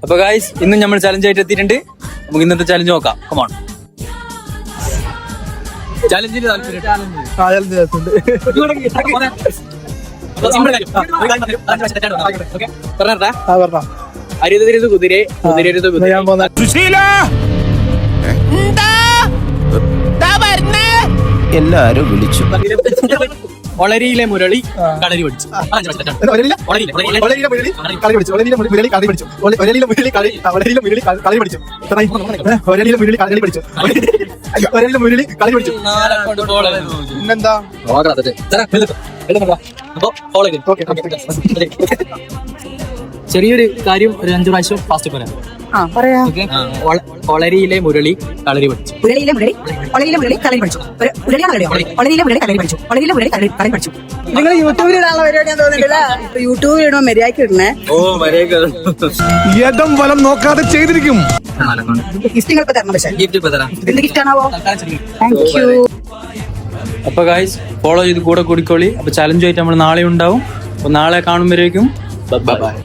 അപ്പൊ ഗായ്സ് ഇന്നും നമ്മൾ ചലഞ്ച് ആയിട്ട് എത്തിയിട്ടുണ്ട്. നമുക്ക് ഇന്നത്തെ ചലഞ്ച് നോക്കാം. കമോൺ. ചലഞ്ചിന് അരുതരുത് കുതിരെ കുതിരരുത് കുതിര. എല്ലാരും വിളിച്ചു. ഒളരിയിലെ മുരളി കളരി പഠിച്ചു. പിന്നെന്താ ചെറിയൊരു കാര്യം ഒരു 5 പ്രാവശ്യം ഫാസ്റ്റ് പറയാം. ഒളരിയിലെ മുരളി കളരി പഠിച്ചു. ഉരളിയിലെ മുരളി ഒളരിയിലെ മുരളി കളരി പഠിച്ചു. ഒളരിയിലെ മുരളി കളരി പഠിച്ചു. ഒളരിയിലെ മുരളി കളരി പഠിച്ചു. നിങ്ങൾ യൂട്യൂബിൽ ഇടാനുള്ള പരിപാടിയാന്ന് തോന്നുന്നില്ല. യൂട്യൂബിൽ ഇടുമ്പോ മര്യാദക്ക് ഇടണേ. ഓ മര്യാദ യഥം വലം നോക്കാതെ ചെയ്തിരിക്കും. ഗിഫ്റ്റുകൾ ഇപ്പൊ തരണം. പക്ഷേ ഗിഫ്റ്റ് തരാം. എന്ത് ഗിഫ്റ്റ് ആണാവോ? Thank you. അപ്പൊ ഗൈസ് ഫോളോ ചെയ്ത് കൂടെ കൂടിക്കോളി. അപ്പൊ ചലഞ്ചുമായിട്ട് നമ്മൾ നാളെ ഉണ്ടാവും. അപ്പൊ നാളെ കാണുമ്പോഴേക്കും ബൈ ബൈ.